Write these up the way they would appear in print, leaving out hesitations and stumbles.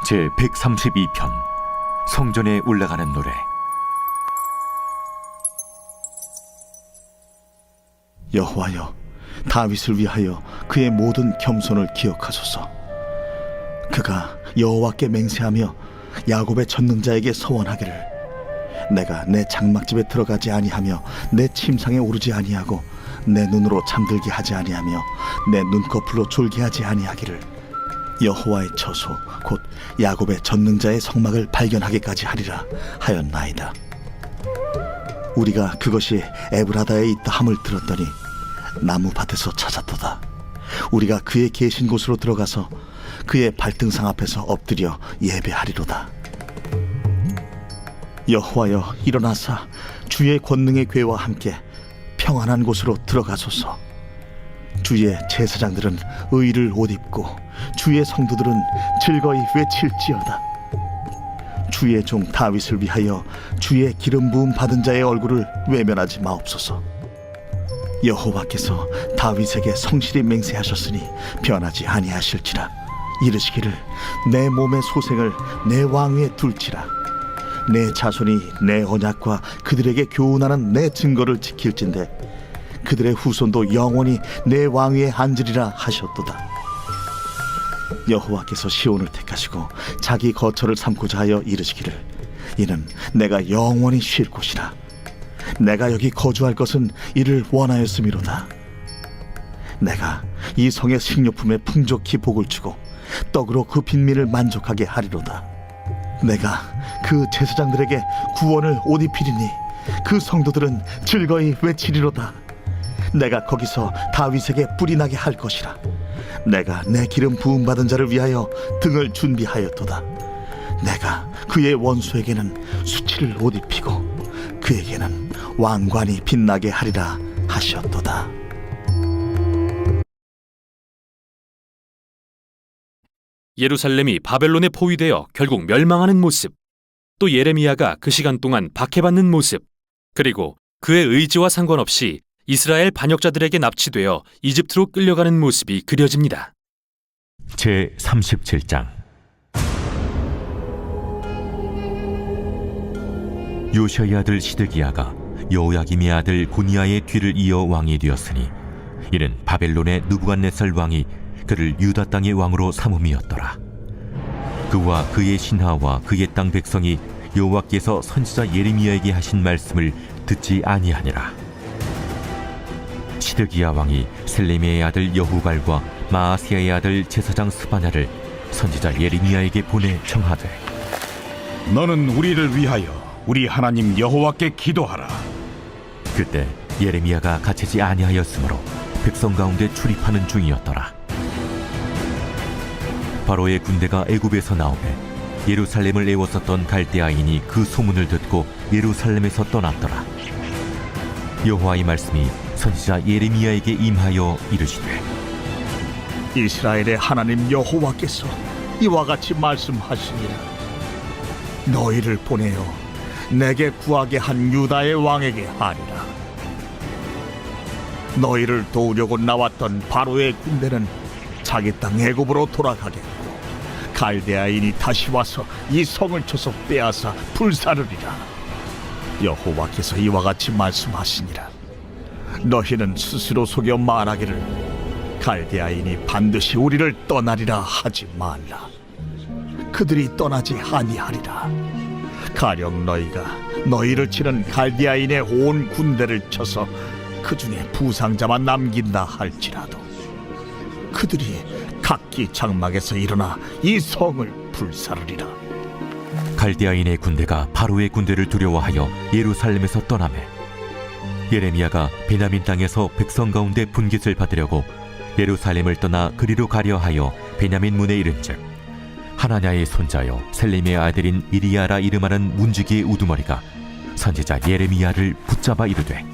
제132편 성전에 올라가는 노래. 여호와여, 다윗을 위하여 그의 모든 겸손을 기억하소서. 그가 여호와께 맹세하며 야곱의 전능자에게 서원하기를, 내가 내 장막집에 들어가지 아니하며 내 침상에 오르지 아니하고 내 눈으로 잠들게 하지 아니하며 내 눈꺼풀로 졸게 하지 아니하기를 여호와의 처소 곧 야곱의 전능자의 성막을 발견하기까지 하리라 하였나이다. 우리가 그것이 에브라다에 있다 함을 들었더니 나무밭에서 찾았도다. 우리가 그의 계신 곳으로 들어가서 그의 발등상 앞에서 엎드려 예배하리로다. 여호와여, 일어나사 주의 권능의 궤와 함께 평안한 곳으로 들어가소서. 주의 제사장들은 의를 옷 입고 주의 성도들은 즐거이 외칠지어다. 주의 종 다윗을 위하여 주의 기름 부음 받은 자의 얼굴을 외면하지 마옵소서. 여호와께서 다윗에게 성실히 맹세하셨으니 변하지 아니하실지라. 이르시기를, 내 몸의 소생을 내 왕위에 둘지라. 내 자손이 내 언약과 그들에게 교훈하는 내 증거를 지킬진대 그들의 후손도 영원히 내 왕위에 앉으리라 하셨도다. 여호와께서 시온을 택하시고 자기 거처를 삼고자 하여 이르시기를, 이는 내가 영원히 쉴 곳이라. 내가 여기 거주할 것은 이를 원하였음이로다. 내가 이 성의 식료품에 풍족히 복을 주고 떡으로 그 빈민을 만족하게 하리로다. 내가 그 제사장들에게 구원을 옷 입히리니 그 성도들은 즐거이 외치리로다. 내가 거기서 다윗에게 뿔이 나게 할 것이라. 내가 내 기름 부음 받은 자를 위하여 등을 준비하였도다. 내가 그의 원수에게는 수치를 옷 입히고 그에게는 왕관이 빛나게 하리라 하셨도다. 예루살렘이 바벨론에 포위되어 결국 멸망하는 모습, 또 예레미야가 그 시간 동안 박해받는 모습, 그리고 그의 의지와 상관없이 이스라엘 반역자들에게 납치되어 이집트로 끌려가는 모습이 그려집니다. 제37장. 요시아의 아들 시드기야가 여호야김의 아들 고니야의 뒤를 이어 왕이 되었으니 이는 바벨론의 느부갓네살 왕이 그를 유다 땅의 왕으로 삼음이었더라. 그와 그의 신하와 그의 땅 백성이 여호와께서 선지자 예레미야에게 하신 말씀을 듣지 아니하니라. 시드기야 왕이 셀레미의 아들 여후갈과 마아스야의 아들 제사장 스바냐를 선지자 예레미야에게 보내 청하되, 너는 우리를 위하여 우리 하나님 여호와께 기도하라. 그때 예레미야가 갇히지 아니하였으므로 백성 가운데 출입하는 중이었더라. 바로의 군대가 애굽에서 나오매 예루살렘을 애워쌌던 갈대아인이 그 소문을 듣고 예루살렘에서 떠났더라. 여호와의 말씀이 선지자 예레미야에게 임하여 이르시되, 이스라엘의 하나님 여호와께서 이와 같이 말씀하시니라. 너희를 보내어 내게 구하게 한 유다의 왕에게 하리라. 너희를 도우려고 나왔던 바로의 군대는 자기 땅 애굽으로 돌아가겠고 갈대아인이 다시 와서 이 성을 쳐서 빼앗아 불사르리라. 여호와께서 이와 같이 말씀하시니라. 너희는 스스로 속여 말하기를, 갈대아인이 반드시 우리를 떠나리라 하지 말라. 그들이 떠나지 아니하리라. 가령 너희가 너희를 치는 갈대아인의 온 군대를 쳐서 그 중에 부상자만 남긴다 할지라도 그들이 각기 장막에서 일어나 이 성을 불사르리라. 갈대아인의 군대가 바로의 군대를 두려워하여 예루살렘에서 떠나매 예레미야가 베냐민 땅에서 백성 가운데 분깃을 받으려고 예루살렘을 떠나 그리로 가려 하여 베냐민 문에 이른즉, 하나냐의 손자여 셀레미의 아들인 이리야라 이름하는 문지기의 우두머리가 선지자 예레미야를 붙잡아 이르되,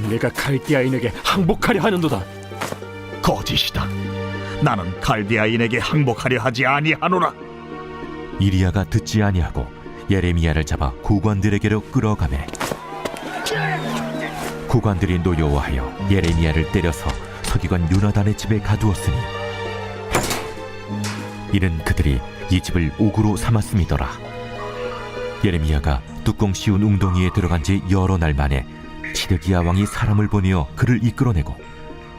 내가 갈대아인에게 항복하려 하는도다. 거짓이다. 나는 갈대아인에게 항복하려 하지 아니하노라. 이리야가 듣지 아니하고 예레미야를 잡아 고관들에게로 끌어가매 고관들이 노여워하여 예레미야를 때려서 서기관 요나단의 집에 가두었으니 이는 그들이 이 집을 옥으로 삼았음이더라. 예레미야가 뚜껑 씌운 웅덩이에 들어간 지 여러 날 만에 시드기야 왕이 사람을 보내어 그를 이끌어내고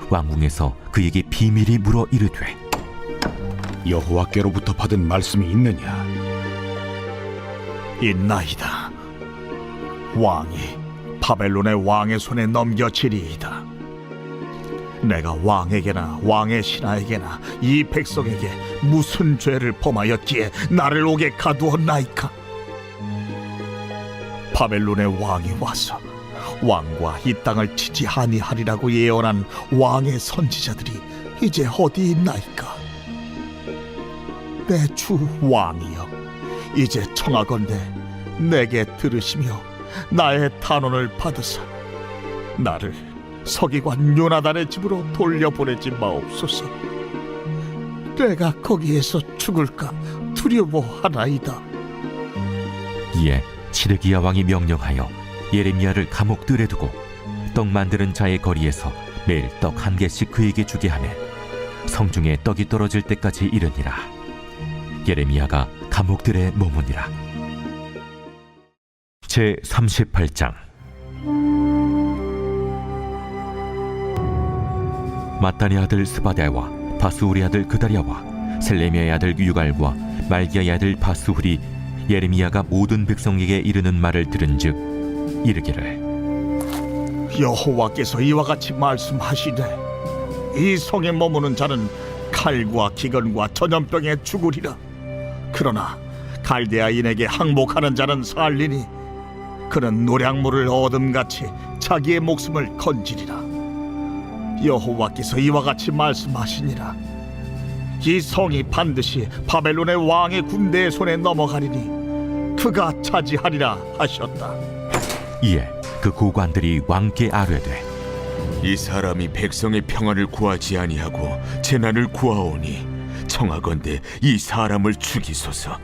왕궁에서 그에게 비밀이 물어 이르되 여호와께로부터 받은 말씀이 있느냐? 있나이다. 왕이 바벨론의 왕의 손에 넘겨지리이다. 내가 왕에게나 왕의 신하에게나 이 백성에게 무슨 죄를 범하였기에 나를 옥에 가두었나이까? 바벨론의 왕이 와서 왕과 이 땅을 치지 아니하리라고 예언한 왕의 선지자들이 이제 어디 있나이까? 내 주 왕이여, 이제 청하건대 내게 들으시며 나의 탄원을 받으사 나를 서기관 요나단의 집으로 돌려보내지 마옵소서. 내가 거기에서 죽을까 두려워하나이다. 이에 시드기야 왕이 명령하여 예레미야를 감옥들에 두고 떡 만드는 자의 거리에서 매일 떡 한 개씩 그에게 주게 하매 성중에 떡이 떨어질 때까지 이르니라. 예레미야가 감옥들에 머무니라. 제 38장. 마따니 아들 스바데와 바스후리 아들 그다리아와 셀레미야의 아들 유갈과 말기야의 아들 바스후리 예레미야가 모든 백성에게 이르는 말을 들은즉 이르기를 여호와께서 이와 같이 말씀하시되 이 성에 머무는 자는 칼과 기근과 전염병에 죽으리라. 그러나 갈대아인에게 항복하는 자는 살리니 그는 노량물을 얻음같이 자기의 목숨을 건지리라. 여호와께서 이와 같이 말씀하시니라. 이 성이 반드시 바벨론의 왕의 군대의 손에 넘어가리니 그가 차지하리라 하셨다. 이에 그 고관들이 왕께 아뢰되 이 사람이 백성의 평안을 구하지 아니하고 재난을 구하오니 청하건대 이 사람을 죽이소서.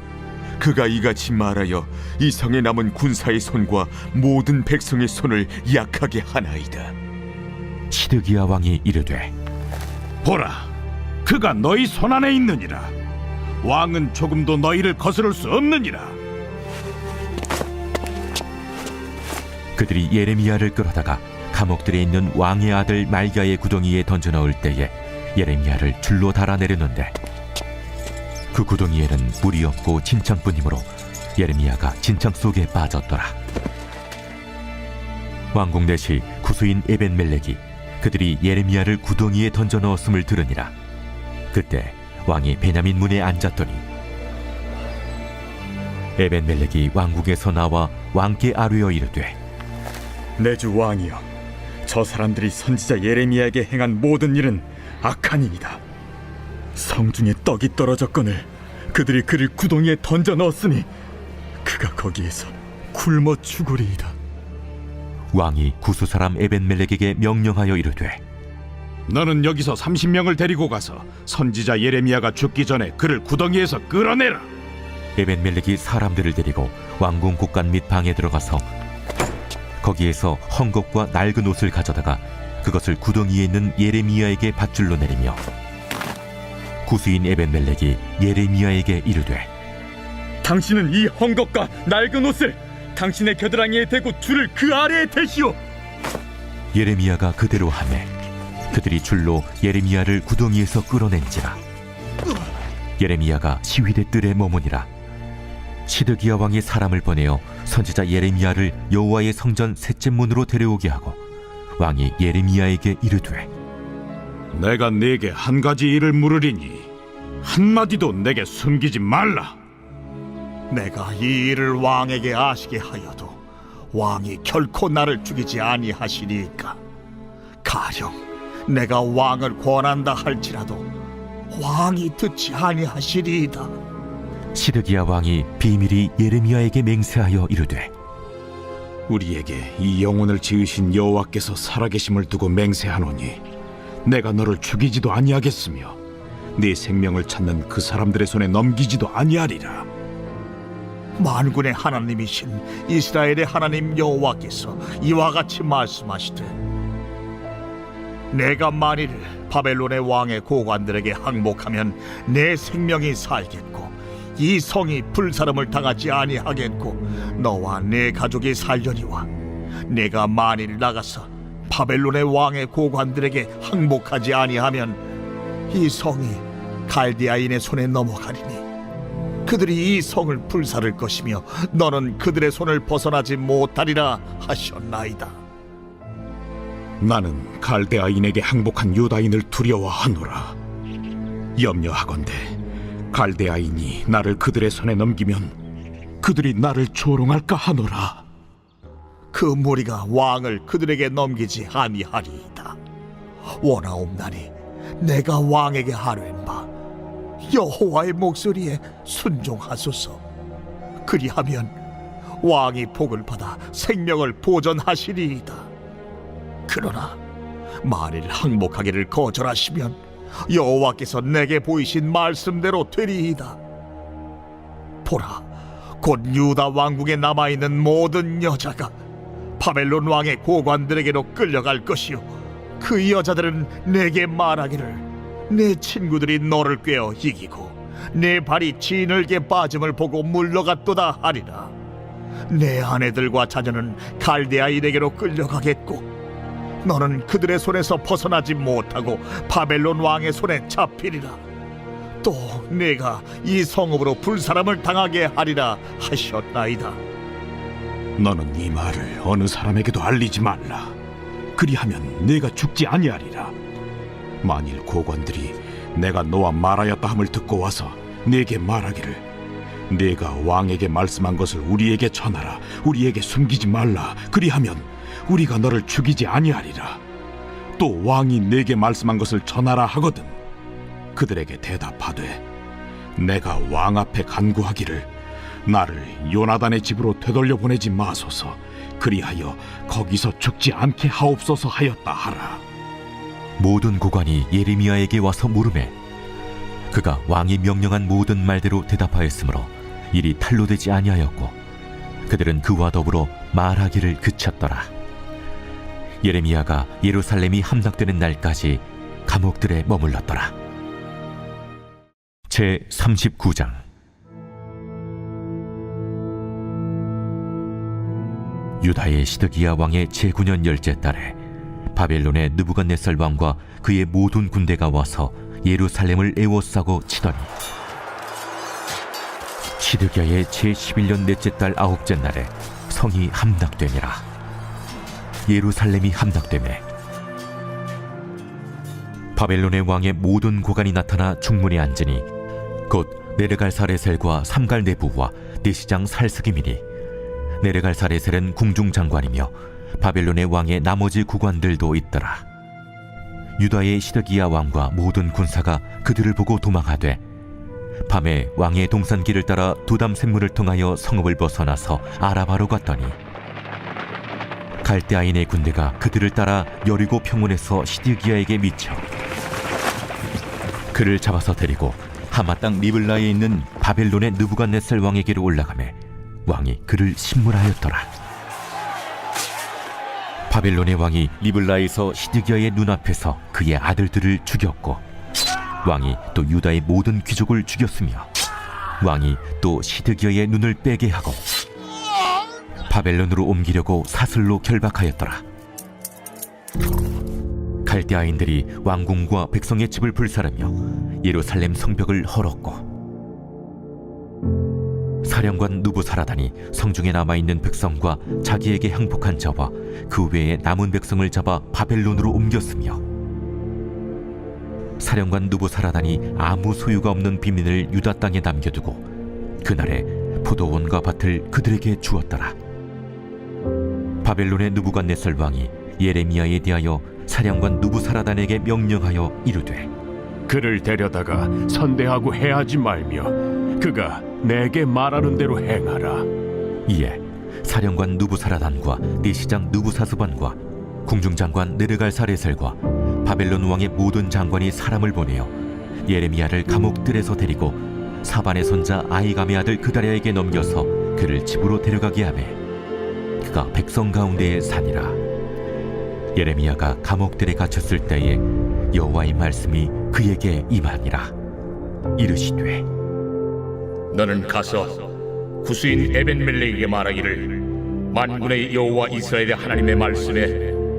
그가 이같이 말하여 이 성에 남은 군사의 손과 모든 백성의 손을 약하게 하나이다. 시드기야 왕이 이르되 보라, 그가 너희 손 안에 있느니라. 왕은 조금도 너희를 거스를 수 없느니라. 그들이 예레미야를 끌어다가 감옥들에 있는 왕의 아들 말기야의 구덩이에 던져 넣을 때에 예레미야를 줄로 달아내렸는데 그 구덩이에는 물이 없고 진창뿐이므로 예레미야가 진창 속에 빠졌더라. 왕궁 내시 구수인 에벤멜렉이 그들이 예레미야를 구덩이에 던져 넣었음을 들으니라. 그때 왕이 베냐민 문에 앉았더니 에벤멜렉이 왕궁에서 나와 왕께 아뢰어 이르되 내 주 왕이여, 저 사람들이 선지자 예레미야에게 행한 모든 일은 악한이니이다. 성중에 떡이 떨어졌거늘 그들이 그를 구덩이에 던져 넣었으니 그가 거기에서 굶어 죽으리이다. 왕이 구수 사람 에벤멜렉에게 명령하여 이르되 너는 여기서 30명을 데리고 가서 선지자 예레미야가 죽기 전에 그를 구덩이에서 끌어내라. 에벤멜렉이 사람들을 데리고 왕궁 곳간 및 방에 들어가서 거기에서 헝겊과 낡은 옷을 가져다가 그것을 구덩이에 있는 예레미야에게 밧줄로 내리며 구수인 에벤멜렉이 예레미야에게 이르되 당신은 이 헝겊과 낡은 옷을 당신의 겨드랑이에 대고 줄을 그 아래에 대시오. 예레미야가 그대로 하매 그들이 줄로 예레미야를 구덩이에서 끌어낸지라. 예레미야가 시위대 뜰에 머무니라. 시드기야 왕이 사람을 보내어 선지자 예레미야를 여호와의 성전 셋째 문으로 데려오게 하고 왕이 예레미야에게 이르되 내가 네게 한 가지 일을 물으리니 한마디도 내게 숨기지 말라. 내가 이 일을 왕에게 아시게 하여도 왕이 결코 나를 죽이지 아니하시리이까. 가령 내가 왕을 권한다 할지라도 왕이 듣지 아니하시리이다. 시드기야 왕이 비밀이 예레미야에게 맹세하여 이르되 우리에게 이 영혼을 지으신 여호와께서 살아계심을 두고 맹세하노니 내가 너를 죽이지도 아니하겠으며 네 생명을 찾는 그 사람들의 손에 넘기지도 아니하리라. 만군의 하나님이신 이스라엘의 하나님 여호와께서 이와 같이 말씀하시되 내가 만일 바벨론의 왕의 고관들에게 항복하면 내 생명이 살겠고 이 성이 불사름을 당하지 아니하겠고 너와 내 가족이 살려니와 내가 만일 나가서 바벨론의 왕의 고관들에게 항복하지 아니하면 이 성이 갈디아인의 손에 넘어가리니 그들이 이 성을 불사를 것이며 너는 그들의 손을 벗어나지 못하리라 하셨나이다. 나는 갈대아인에게 항복한 유다인을 두려워하노라. 염려하건대 갈대아인이 나를 그들의 손에 넘기면 그들이 나를 조롱할까 하노라. 그 무리가 왕을 그들에게 넘기지 아니하리이다. 원하옵나니 내가 왕에게 하랜바 여호와의 목소리에 순종하소서. 그리하면 왕이 복을 받아 생명을 보전하시리이다. 그러나 만일 항복하기를 거절하시면 여호와께서 내게 보이신 말씀대로 되리이다. 보라, 곧 유다 왕국에 남아있는 모든 여자가 바벨론 왕의 고관들에게로 끌려갈 것이요 그 여자들은 내게 말하기를 내 친구들이 너를 꿰어 이기고 내 발이 진흙에 빠짐을 보고 물러갔도다 하리라. 내 아내들과 자녀는 갈대아인에게로 끌려가겠고 너는 그들의 손에서 벗어나지 못하고 바벨론 왕의 손에 잡히리라. 또 내가 이 성읍으로 불사람을 당하게 하리라 하셨나이다. 너는 이 말을 어느 사람에게도 알리지 말라. 그리하면 내가 죽지 아니하리라. 만일 고관들이 내가 너와 말하였다 함을 듣고 와서 내게 말하기를 내가 왕에게 말씀한 것을 우리에게 전하라, 우리에게 숨기지 말라. 그리하면 우리가 너를 죽이지 아니하리라. 또 왕이 내게 말씀한 것을 전하라 하거든 그들에게 대답하되 내가 왕 앞에 간구하기를 나를 요나단의 집으로 되돌려 보내지 마소서. 그리하여 거기서 죽지 않게 하옵소서 하였다 하라. 모든 고관이 예레미야에게 와서 물으매 그가 왕이 명령한 모든 말대로 대답하였으므로 일이 탄로되지 아니하였고 그들은 그와 더불어 말하기를 그쳤더라. 예레미야가 예루살렘이 함락되는 날까지 감옥들에 머물렀더라. 제 39장. 유다의 시드기야 왕의 제9년 열째 달에 바벨론의 느부갓네살 왕과 그의 모든 군대가 와서 예루살렘을 에워싸고 치더니 시드기야의 제11년 넷째 달 아홉째 날에 성이 함락되니라. 예루살렘이 함락되매 바벨론의 왕의 모든 고관이 나타나 중문에 앉으니 곧 네르갈사레셀과 삼갈네부와 내시장 살스김이니 네르갈사레셀은 궁중장관이며 바벨론의 왕의 나머지 구관들도 있더라. 유다의 시드기야 왕과 모든 군사가 그들을 보고 도망하되 밤에 왕의 동산길을 따라 두담 샘물을 통하여 성읍을 벗어나서 아라바로 갔더니 갈대아인의 군대가 그들을 따라 여리고 평원에서 시드기야에게 미쳐 그를 잡아서 데리고 하마 땅 리블라에 있는 바벨론의 느부갓네살 왕에게로 올라가매 왕이 그를 신문하였더라. 바벨론의 왕이 리블라에서 시드기야의 눈앞에서 그의 아들들을 죽였고 왕이 또 유다의 모든 귀족을 죽였으며 왕이 또 시드기야의 눈을 빼게 하고 바벨론으로 옮기려고 사슬로 결박하였더라. 갈대아인들이 왕궁과 백성의 집을 불사르며 예루살렘 성벽을 헐었고 사령관 누부사라단이 성중에 남아있는 백성과 자기에게 항복한 자와 그 외에 남은 백성을 잡아 바벨론으로 옮겼으며 사령관 누부사라단이 아무 소유가 없는 빈민을 유다 땅에 남겨두고 그날에 포도원과 밭을 그들에게 주었더라. 바벨론의 느부갓네살 왕이 예레미야에 대하여 사령관 누부사라단에게 명령하여 이르되 그를 데려다가 선대하고 해하지 말며 그가 내게 말하는 대로 행하라. 이에 사령관 누부사라단과 내시장 느부사스반과 궁중장관 느르갈사레셀과 바벨론 왕의 모든 장관이 사람을 보내어 예레미야를 감옥들에서 데리고 사반의 손자 아이감의 아들 그다랴에게 넘겨서 그를 집으로 데려가게 하매 그가 백성 가운데에 사니라. 예레미야가 감옥들에 갇혔을 때에 여호와의 말씀이 그에게 임하니라. 이르시되 너는 가서 구스인 에벤멜렉에게 말하기를 만군의 여호와 이스라엘의 하나님의 말씀에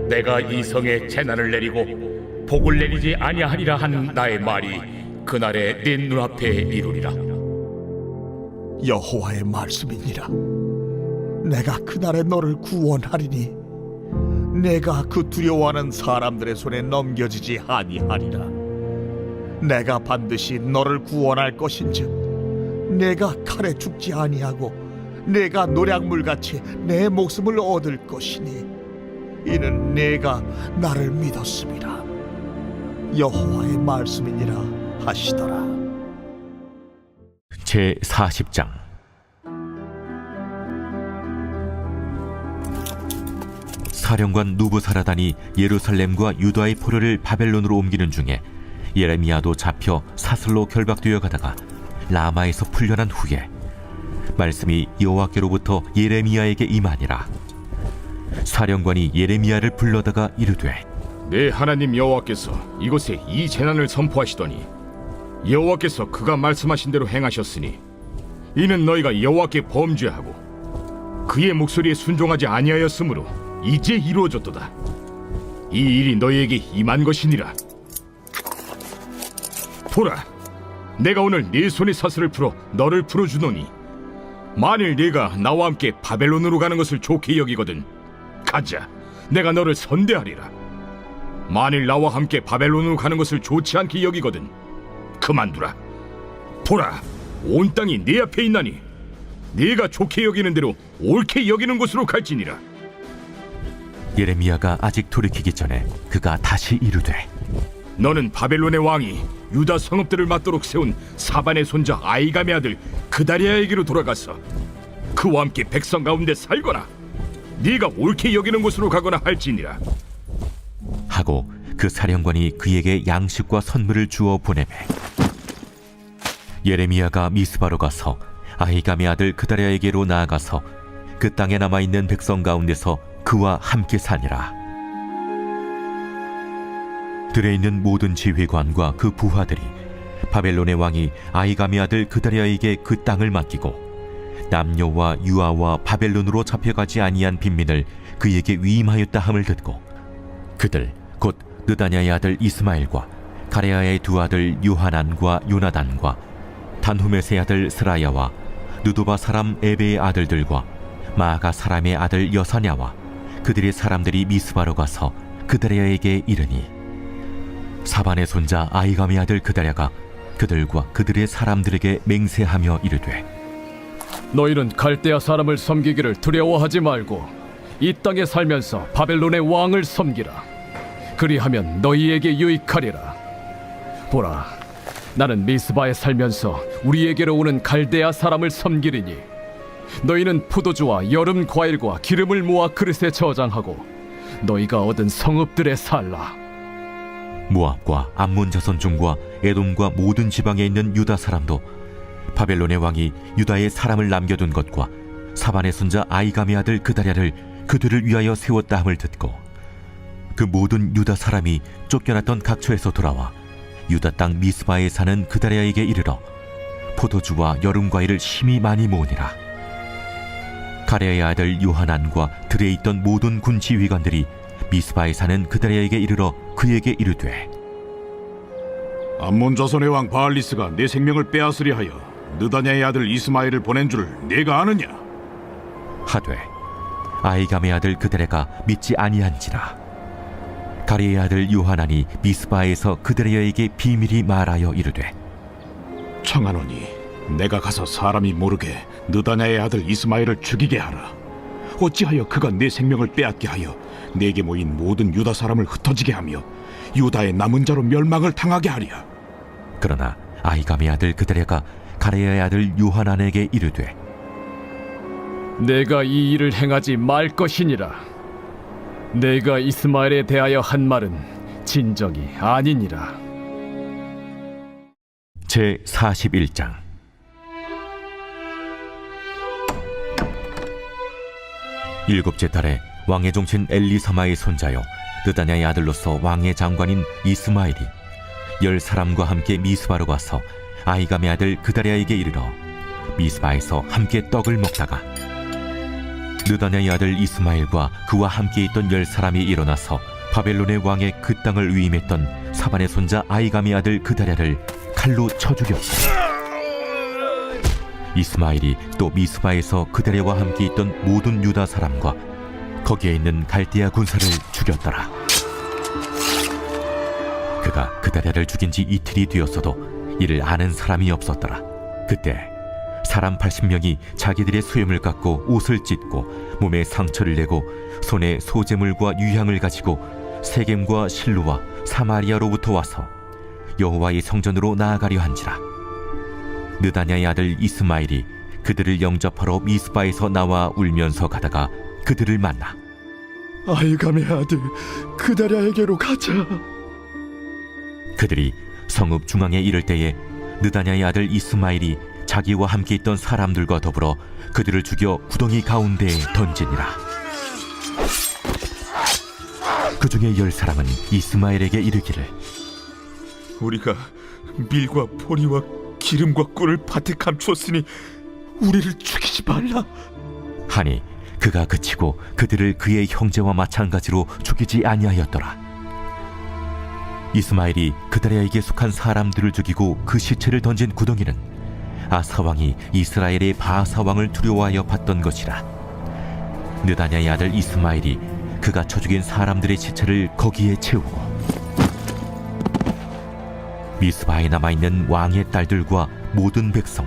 내가 이 성에 재난을 내리고 복을 내리지 아니하리라 한 나의 말이 그날에 네 눈앞에 이루리라. 여호와의 말씀이니라. 내가 그날에 너를 구원하리니 내가 그 두려워하는 사람들의 손에 넘겨지지 아니하리라. 내가 반드시 너를 구원할 것인즉 내가 칼에 죽지 아니하고 내가 노략물같이 내 목숨을 얻을 것이니 이는 내가 나를 믿었음이라. 여호와의 말씀이니라 하시더라. 제40장. 사령관 누부사라단이 예루살렘과 유다의 포로를 바벨론으로 옮기는 중에 예레미야도 잡혀 사슬로 결박되어 가다가 라마에서 풀려난 후에 말씀이 여호와께로부터 예레미야에게 임하니라. 사령관이 예레미야를 불러다가 이르되 내 하나님 여호와께서 이곳에 이 재난을 선포하시더니 여호와께서 그가 말씀하신 대로 행하셨으니 이는 너희가 여호와께 범죄하고 그의 목소리에 순종하지 아니하였으므로 이제 이루어졌도다. 이 일이 너희에게 임한 것이니라. 보라, 내가 오늘 네 손의 사슬을 풀어 너를 풀어주노니 만일 네가 나와 함께 바벨론으로 가는 것을 좋게 여기거든 가자, 내가 너를 선대하리라. 만일 나와 함께 바벨론으로 가는 것을 좋지 않게 여기거든 그만두라. 보라, 온 땅이 네 앞에 있나니 네가 좋게 여기는 대로 옳게 여기는 곳으로 갈지니라. 예레미야가 아직 돌이키기 전에 그가 다시 이르되 너는 바벨론의 왕이 유다 성읍들을 맞도록 세운 사반의 손자 아이감의 아들 그다리아에게로 돌아가서 그와 함께 백성 가운데 살거나 네가 옳게 여기는 곳으로 가거나 할지니라. 하고 그 사령관이 그에게 양식과 선물을 주어 보내매 예레미야가 미스바로 가서 아히감의 아들 그다리아에게로 나아가서 그 땅에 남아있는 백성 가운데서 그와 함께 사니라. 들에 있는 모든 지휘관과 그 부하들이 바벨론의 왕이 아히감의 아들 그다리아에게 그 땅을 맡기고 남녀와 유아와 바벨론으로 잡혀가지 아니한 빈민을 그에게 위임하였다 함을 듣고 그들 곧 느다냐의 아들 이스마엘과 가레아의 두 아들 요하난과 요나단과 단후메스의 아들 스라야와 느도바 사람 에베의 아들들과 마아가 사람의 아들 여사냐와 그들의 사람들이 미스바로 가서 그다리아에게 이르니 사반의 손자 아히감의 아들 그다리아가 그들과 그들의 사람들에게 맹세하며 이르되 너희는 갈대아 사람을 섬기기를 두려워하지 말고 이 땅에 살면서 바벨론의 왕을 섬기라. 그리하면 너희에게 유익하리라. 보라, 나는 미스바에 살면서 우리에게로 오는 갈대아 사람을 섬기리니 너희는 포도주와 여름 과일과 기름을 모아 그릇에 저장하고 너희가 얻은 성읍들에 살라. 모압과 암몬 자손 중과 에돔과 모든 지방에 있는 유다 사람도 바벨론의 왕이 유다에 사람을 남겨둔 것과 사반의 손자 아히감의 아들 그다리아를 그들을 위하여 세웠다 함을 듣고 그 모든 유다 사람이 쫓겨났던 각처에서 돌아와 유다 땅 미스바에 사는 그다리아에게 이르러 포도주와 여름 과일을 심히 많이 모으니라. 가레아의 아들 요하난과 들에 있던 모든 군 지휘관들이 미스바에 사는 그다리아에게 이르러 그에게 이르되 암몬 자손의 왕 바알리스가 내 생명을 빼앗으려 하여 느다냐의 아들 이스마엘을 보낸 줄 네가 아느냐? 하되 아히감의 아들 그다리아가 믿지 아니한지라. 가레아의 아들 요하난이 미스바에서 그다리아에게 비밀히 말하여 이르되 청하노니 내가 가서 사람이 모르게 느다냐의 아들 이스마엘을 죽이게 하라. 어찌하여 그가 내 생명을 빼앗게 하여 내게 모인 모든 유다 사람을 흩어지게 하며 유다의 남은 자로 멸망을 당하게 하랴. 그러나 아히감의 아들 그다리아가 가레아의 아들 요하난에게 이르되 내가 이 일을 행하지 말 것이니라. 내가 이스마엘에 대하여 한 말은 진정이 아니니라. 제41장. 일곱째 달에 왕의 종친 엘리사마의 손자요 느다냐의 아들로서 왕의 장관인 이스마엘이 10사람과 함께 미스바로 가서 아히감의 아들 그다랴에게 이르러 미스바에서 함께 떡을 먹다가 느다냐의 아들 이스마엘과 그와 함께 있던 10사람이 일어나서 바벨론의 왕의 그 땅을 위임했던 사반의 손자 아히감의 아들 그다랴를 칼로 쳐 죽였고, 이스마엘이 또 미스바에서 그다랴와 함께 있던 모든 유다 사람과 거기에 있는 갈대아 군사를 죽였더라. 그가 그다랴를 죽인 지 이틀이 되었어도 이를 아는 사람이 없었더라. 그때 사람 80명이 자기들의 수염을 깎고 옷을 찢고 몸에 상처를 내고 손에 소재물과 유향을 가지고 세겜과 실로와 사마리아로부터 와서 여호와의 성전으로 나아가려 한지라. 느다냐의 아들 이스마엘이 그들을 영접하러 미스바에서 나와 울면서 가다가 그들을 만나 아히감의 아들 그다랴에게로 가자. 그들이 성읍 중앙에 이를 때에 느다냐의 아들 이스마엘이 자기와 함께 있던 사람들과 더불어 그들을 죽여 구덩이 가운데에 던지니라. 그 중에 10사람은 이스마엘에게 이르기를 우리가 밀과 보리와 기름과 꿀을 밭에 감추었으니 우리를 죽이지 말라. 하니 그가 그치고 그들을 그의 형제와 마찬가지로 죽이지 아니하였더라. 이스마엘이 그다랴에게 속한 사람들을 죽이고 그 시체를 던진 구덩이는 아사 왕이 이스라엘의 바하사 왕을 두려워하여 봤던 것이라. 느다냐의 아들 이스마엘이 그가 쳐 죽인 사람들의 시체를 거기에 채우고 미스바에 남아있는 왕의 딸들과 모든 백성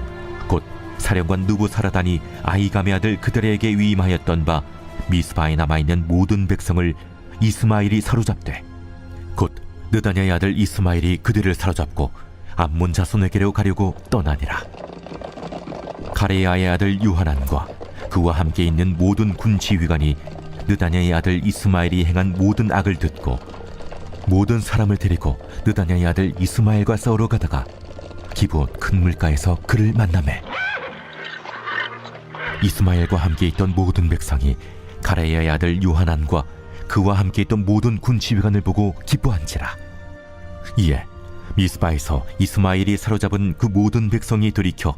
곧 사령관 느부사라단이 아히감의 아들 그다랴에게 위임하였던 바 미스바에 남아있는 모든 백성을 이스마엘이 사로잡되 곧 느다냐의 아들 이스마엘이 그들을 사로잡고 암몬 자손에게로 가려고 떠나니라. 가레야의 아들 요하난과 그와 함께 있는 모든 군 지휘관이 느다냐의 아들 이스마엘이 행한 모든 악을 듣고 모든 사람을 데리고 느다냐의 아들 이스마엘과 싸우러 가다가 기브온 큰 물가에서 그를 만나매 이스마엘과 함께 있던 모든 백성이 가레야의 아들 요하난과 그와 함께 있던 모든 군 지휘관을 보고 기뻐한지라. 이에 미스바에서 이스마엘이 사로잡은 그 모든 백성이 돌이켜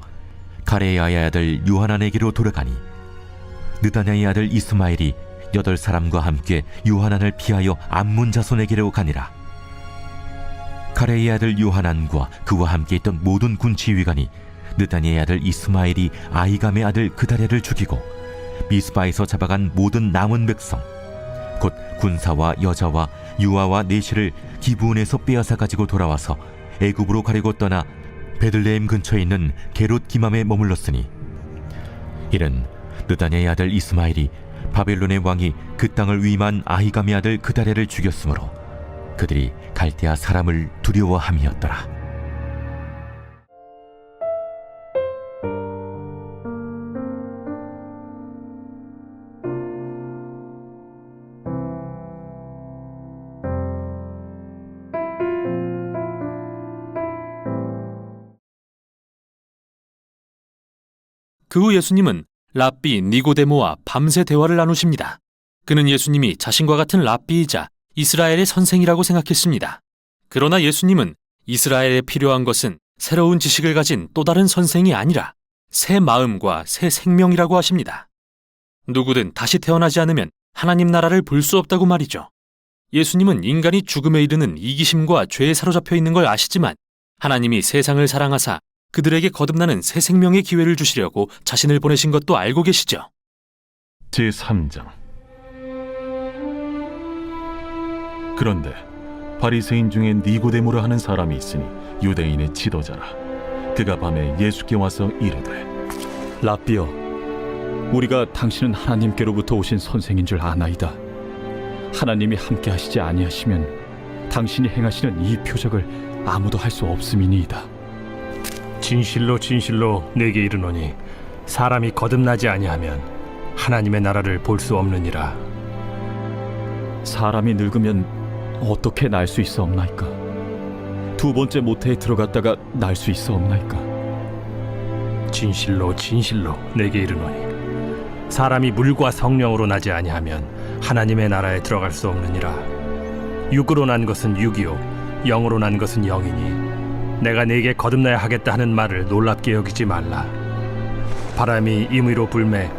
가레야의 아들 요하난에게로 돌아가니 느다냐의 아들 이스마엘이 8사람과 함께 요하난을 피하여 암몬 자손에게로 가니라. 가레야의 아들 요하난과 그와 함께 있던 모든 군 지휘관이 느다냐의 아들 이스마엘이 아히감의 아들 그다랴를 죽이고 미스바에서 잡아간 모든 남은 백성 곧 군사와 여자와 유아와 내시를 기브온에서 빼앗아 가지고 돌아와서 애굽으로 가려고 떠나 베들레헴 근처에 있는 게롯 기맘에 머물렀으니 이는 느다냐의 아들 이스마엘이 바벨론의 왕이 그 땅을 위임한 아히감의 아들 그다랴를 죽였으므로 그들이 갈대아 사람을 두려워함이었더라. 그 후 예수님은 랍비 니고데모와 밤새 대화를 나누십니다. 그는 예수님이 자신과 같은 랍비이자 이스라엘의 선생이라고 생각했습니다. 그러나 예수님은 이스라엘에 필요한 것은 새로운 지식을 가진 또 다른 선생이 아니라 새 마음과 새 생명이라고 하십니다. 누구든 다시 태어나지 않으면 하나님 나라를 볼 수 없다고 말이죠. 예수님은 인간이 죽음에 이르는 이기심과 죄에 사로잡혀 있는 걸 아시지만 하나님이 세상을 사랑하사 그들에게 거듭나는 새 생명의 기회를 주시려고 자신을 보내신 것도 알고 계시죠. 제3장. 그런데 바리새인 중에 니고데모라 하는 사람이 있으니 유대인의 지도자라. 그가 밤에 예수께 와서 이르되 랍비여, 우리가 당신은 하나님께로부터 오신 선생인 줄 아나이다. 하나님이 함께 하시지 아니하시면 당신이 행하시는 이 표적을 아무도 할 수 없음이니이다. 진실로 진실로 내게 이르노니 사람이 거듭나지 아니하면 하나님의 나라를 볼 수 없느니라. 사람이 늙으면 어떻게 날 수 있어 없나이까? 두 번째 모태에 들어갔다가 날 수 있어 없나이까? 진실로 진실로 내게 이르노니 사람이 물과 성령으로 나지 아니하면 하나님의 나라에 들어갈 수 없느니라. 육으로 난 것은 육이요 영으로 난 것은 영이니 내가 네게 거듭나야 하겠다 하는 말을 놀랍게 여기지 말라. 바람이 임의로 불매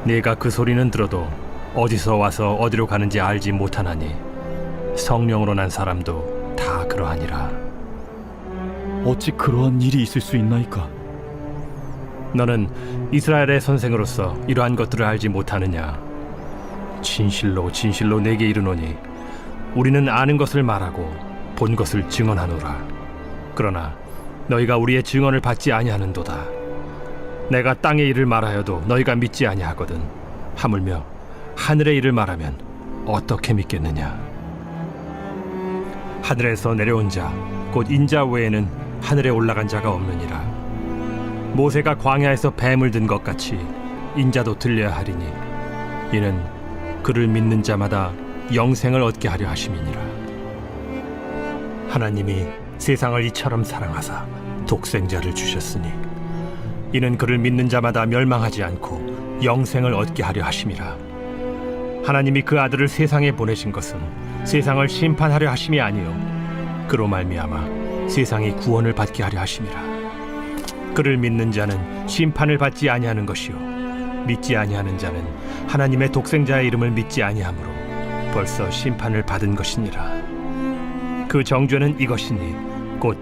네가 그 소리는 들어도 어디서 와서 어디로 가는지 알지 못하나니 성령으로 난 사람도 다 그러하니라. 어찌 그러한 일이 있을 수 있나이까? 너는 이스라엘의 선생으로서 이러한 것들을 알지 못하느냐? 진실로 진실로 내게 이르노니 우리는 아는 것을 말하고 본 것을 증언하노라. 그러나 너희가 우리의 증언을 받지 아니하는도다. 내가 땅의 일을 말하여도 너희가 믿지 아니하거든. 하물며 하늘의 일을 말하면 어떻게 믿겠느냐? 하늘에서 내려온 자 곧 인자 외에는 하늘에 올라간 자가 없느니라. 모세가 광야에서 뱀을 든 것 같이 인자도 들려야 하리니 이는 그를 믿는 자마다 영생을 얻게 하려 하심이니라. 하나님이 세상을 이처럼 사랑하사 독생자를 주셨으니 이는 그를 믿는 자마다 멸망하지 않고 영생을 얻게 하려 하심이라. 하나님이 그 아들을 세상에 보내신 것은 세상을 심판하려 하심이 아니요 그로 말미암아 세상이 구원을 받게 하려 하심이라. 그를 믿는 자는 심판을 받지 아니하는 것이요 믿지 아니하는 자는 하나님의 독생자의 이름을 믿지 아니하므로 벌써 심판을 받은 것이니라. 그 정죄는 이것이니 곧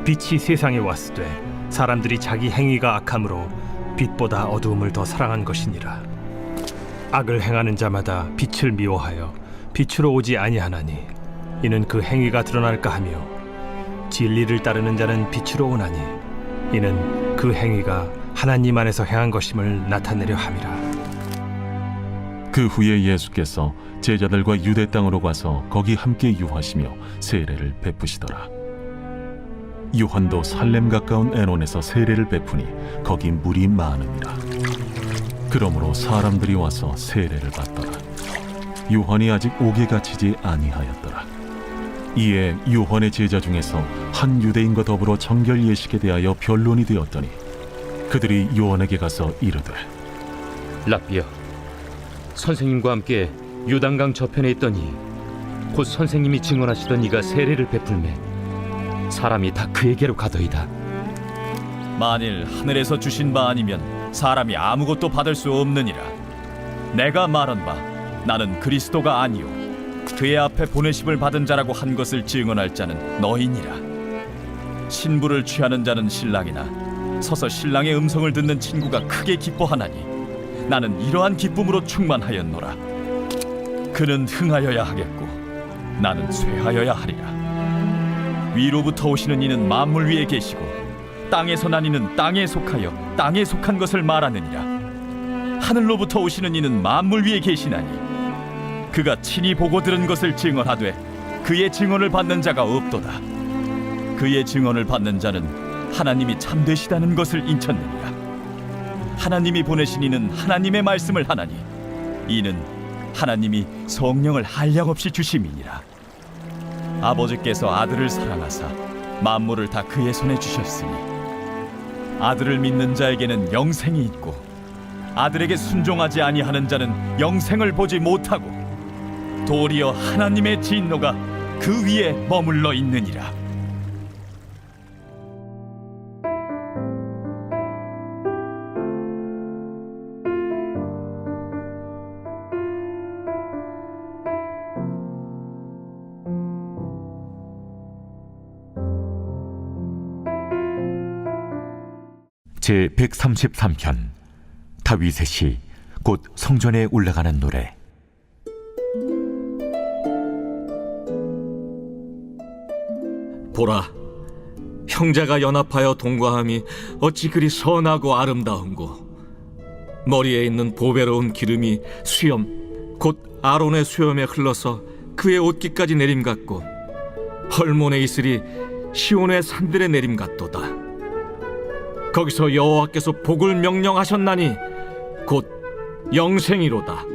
빛이 세상에 왔으되 사람들이 자기 행위가 악함으로 빛보다 어두움을 더 사랑한 것이니라. 악을 행하는 자마다 빛을 미워하여 빛으로 오지 아니하나니 이는 그 행위가 드러날까 하며 진리를 따르는 자는 빛으로 오나니 이는 그 행위가 하나님 안에서 행한 것임을 나타내려 함이라. 그 후에 예수께서 제자들과 유대 땅으로 가서 거기 함께 유하시며 세례를 베푸시더라. 요한도 살렘 가까운 에논에서 세례를 베푸니 거기 물이 많으니라. 그러므로 사람들이 와서 세례를 받더라. 요한이 아직 옥에 갇히지 아니하였더라. 이에 요한의 제자 중에서 한 유대인과 더불어 정결 예식에 대하여 변론이 되었더니 그들이 요한에게 가서 이르되 랍비여, 선생님과 함께 요단강 저편에 있더니 곧 선생님이 증언하시던 이가 세례를 베풀매 사람이 다 그에게로 가더이다. 만일 하늘에서 주신 바 아니면 사람이 아무것도 받을 수 없느니라. 내가 말한 바 나는 그리스도가 아니요 그의 앞에 보내심을 받은 자라고 한 것을 증언할 자는 너희니라. 신부를 취하는 자는 신랑이나 서서 신랑의 음성을 듣는 친구가 크게 기뻐하나니 나는 이러한 기쁨으로 충만하였노라. 그는 흥하여야 하겠고 나는 쇠하여야 하리라. 위로부터 오시는 이는 만물 위에 계시고 땅에서 난 이는 땅에 속하여 땅에 속한 것을 말하느니라. 하늘로부터 오시는 이는 만물 위에 계시나니 그가 친히 보고 들은 것을 증언하되 그의 증언을 받는 자가 없도다. 그의 증언을 받는 자는 하나님이 참되시다는 것을 인쳤느니라. 하나님이 보내신 이는 하나님의 말씀을 하나니 이는 하나님이 성령을 한량없이 주심이니라. 아버지께서 아들을 사랑하사 만물을 다 그의 손에 주셨으니 아들을 믿는 자에게는 영생이 있고 아들에게 순종하지 아니하는 자는 영생을 보지 못하고 도리어 하나님의 진노가 그 위에 머물러 있느니라. 제 133편 다윗의 시 곧 성전에 올라가는 노래. 보라, 형제가 연합하여 동거함이 어찌 그리 선하고 아름다운고. 머리에 있는 보배로운 기름이 수염 곧 아론의 수염에 흘러서 그의 옷깃까지 내림같고 헐몬에 있으리 시온의 산들의 내림같도다. 거기서 여호와께서 복을 명령하셨나니 곧 영생이로다.